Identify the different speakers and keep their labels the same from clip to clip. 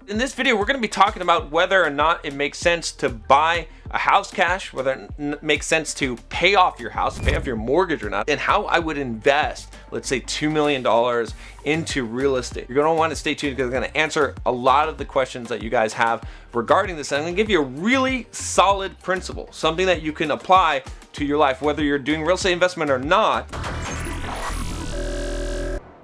Speaker 1: In this video, we're going to be talking about whether or not it makes sense to buy a house cash, whether it makes sense to pay off your house, pay off your mortgage or not, and how I would invest, let's say $2 million into real estate. You're going to want to stay tuned because I'm going to answer a lot of the questions that you guys have regarding this. And I'm going to give you a really solid principle, something that you can apply to your life, whether you're doing real estate investment or not.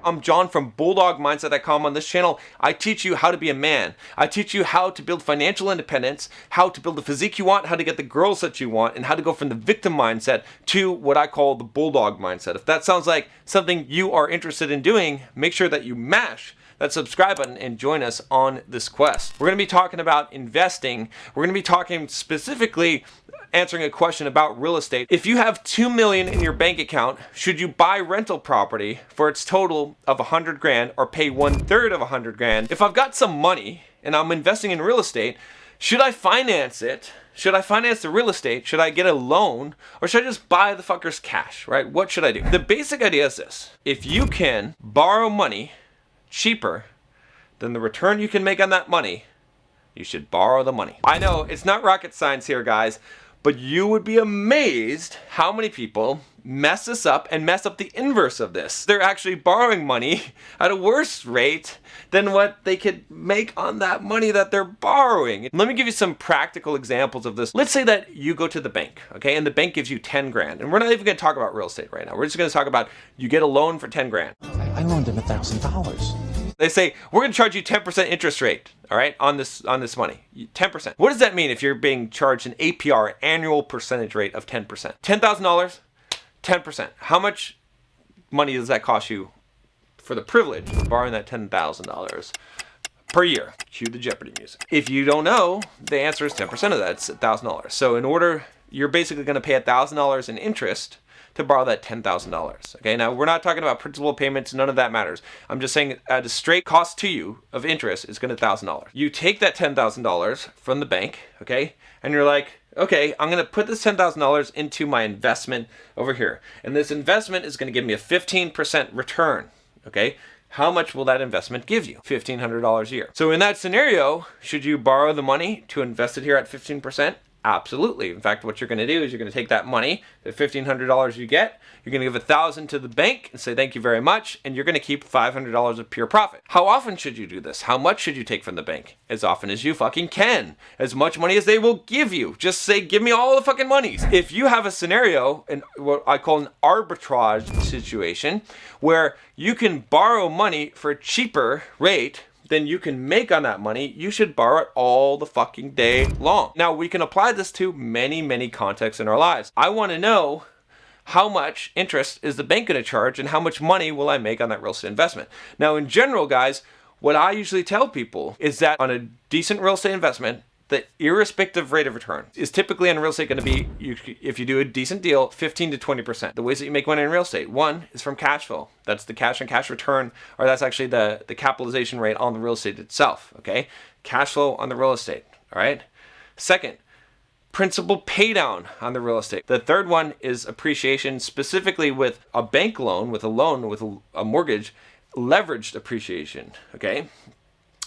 Speaker 1: I'm John from BulldogMindset.com. On this channel, I teach you how to be a man. I teach you how to build financial independence, how to build the physique you want, how to get the girls that you want, and how to go from the victim mindset to what I call the bulldog mindset. If that sounds like something you are interested in doing, make sure that you mash that subscribe button and join us on this quest. We're going to be talking about investing. We're going to be talking specifically answering a question about real estate. If you have $2 million in your bank account, should you buy rental property for its total of 100 grand or pay 1/3 of 100 grand? If I've got some money and I'm investing in real estate, should I finance it? Should I finance the real estate? Should I get a loan? Or should I just buy the fuckers cash, right? What should I do? The basic idea is this. If you can borrow money cheaper than the return you can make on that money, you should borrow the money. I know it's not rocket science here, guys, but you would be amazed how many people mess this up and mess up the inverse of this. They're actually borrowing money at a worse rate than what they could make on that money that they're borrowing. Let me give you some practical examples of this. Let's say that you go to the bank, okay, and the bank gives you 10 grand. And we're not even gonna talk about real estate right now. We're just gonna talk about you get a loan for 10 grand.
Speaker 2: I loaned him $1,000.
Speaker 1: They say, we're going to charge you 10% interest rate, all right, on this money, 10%. What does that mean if you're being charged an APR, annual percentage rate of 10%? $10,000, 10%. How much money does that cost you for the privilege of borrowing that $10,000 per year? Cue the Jeopardy music. If you don't know, the answer is 10% of that. It's $1,000. So you're basically going to pay $1,000 in interest to borrow that $10,000. Okay, now we're not talking about principal payments, none of that matters. I'm just saying at a straight cost to you of interest is going to $1,000. You take that $10,000 from the bank, okay, and you're like, okay, I'm going to put this $10,000 into my investment over here. And this investment is going to give me a 15% return, okay? How much will that investment give you? $1,500 a year. So in that scenario, should you borrow the money to invest it here at 15%? Absolutely. In fact, what you're going to do is you're going to take that money, the $1,500 you get, you're going to give $1,000 to the bank and say thank you very much, and you're going to keep $500 of pure profit. How often should you do this? How much should you take from the bank? As often as you fucking can. As much money as they will give you. Just say, give me all the fucking monies. If you have a scenario, in what I call an arbitrage situation, where you can borrow money for a cheaper rate then you can make on that money, you should borrow it all the fucking day long. Now, we can apply this to many, many contexts in our lives. I want to know how much interest is the bank going to charge and how much money will I make on that real estate investment. Now, in general, guys, what I usually tell people is that on a decent real estate investment, the irrespective rate of return is typically in real estate going to be, if you do a decent deal, 15 to 20%. The ways that you make money in real estate, one is from cash flow. That's the cash on cash return, or that's actually the capitalization rate on the real estate itself, okay? Cash flow on the real estate, all right? Second, principal pay down on the real estate. The third one is appreciation, specifically with a bank loan, with a mortgage, leveraged appreciation, okay?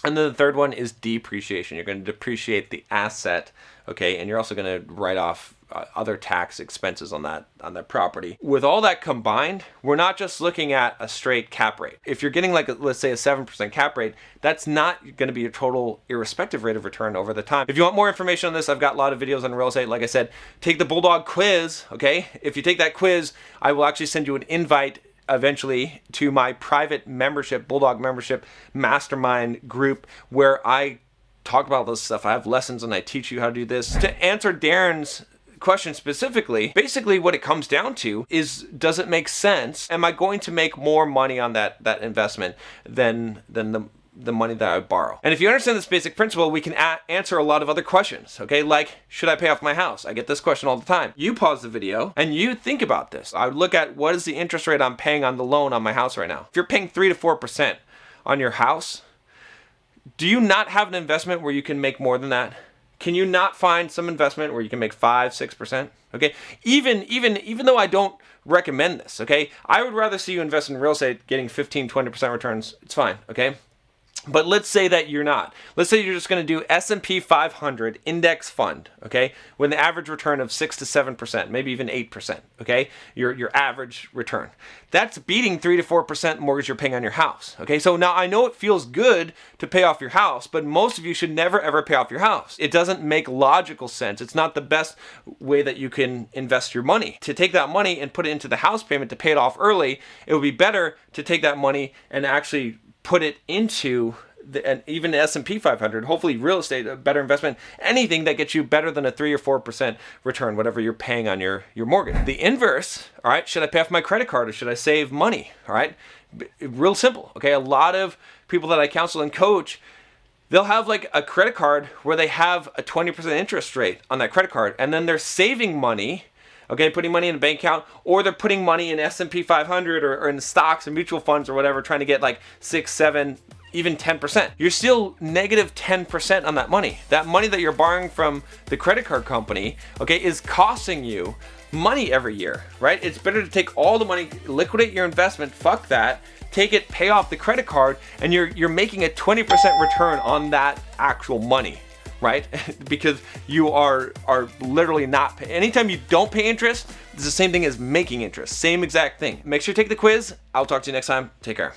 Speaker 1: And then the third one is depreciation. You're going to depreciate the asset, okay? And you're also going to write off other tax expenses on that property. With all that combined, we're not just looking at a straight cap rate. If you're getting let's say a 7% cap rate, that's not going to be your total irrespective rate of return over the time. If you want more information on this, I've got a lot of videos on real estate. Like I said, take the Bulldog quiz, okay? If you take that quiz, I will actually send you an invite eventually to my private membership, Bulldog membership mastermind group, where I talk about this stuff. I have lessons and I teach you how to do this. To answer Darren's question specifically, basically what it comes down to is, does it make sense? Am I going to make more money on that investment than the money that I borrow? And if you understand this basic principle, we can answer a lot of other questions, okay? Like, should I pay off my house? I get this question all the time. You pause the video and you think about this. I would look at what is the interest rate I'm paying on the loan on my house right now. If you're paying 3 to 4% on your house, do you not have an investment where you can make more than that? Can you not find some investment where you can make 5, 6%? Okay, even though I don't recommend this, okay, I would rather see you invest in real estate getting 15, 20% returns. It's fine, okay? But let's say that you're not. Let's say you're just going to do S&P 500 index fund, okay, with an average return of 6 to 7%, maybe even 8%, okay, your average return. That's beating 3 to 4% mortgage you're paying on your house, okay? So now I know it feels good to pay off your house, but most of you should never ever pay off your house. It doesn't make logical sense. It's not the best way that you can invest your money. To take that money and put it into the house payment to pay it off early, it would be better to take that money and actually put it into even the S&P 500, hopefully real estate, a better investment, anything that gets you better than a 3 or 4% return, whatever you're paying on your mortgage. The inverse, all right, should I pay off my credit card or should I save money? All right, real simple, okay? A lot of people that I counsel and coach, they'll have like a credit card where they have a 20% interest rate on that credit card, and then they're saving money, okay, putting money in a bank account, or they're putting money in S&P 500 or in stocks and mutual funds or whatever, trying to get like 6, 7, even 10%. You're still negative 10% on that money. That money that you're borrowing from the credit card company, okay, is costing you money every year, right? It's better to take all the money, liquidate your investment, fuck that, take it, pay off the credit card, and you're making a 20% return on that actual money, right? Because you are literally not paying. Anytime you don't pay interest, it's the same thing as making interest. Same exact thing. Make sure you take the quiz. I'll talk to you next time. Take care.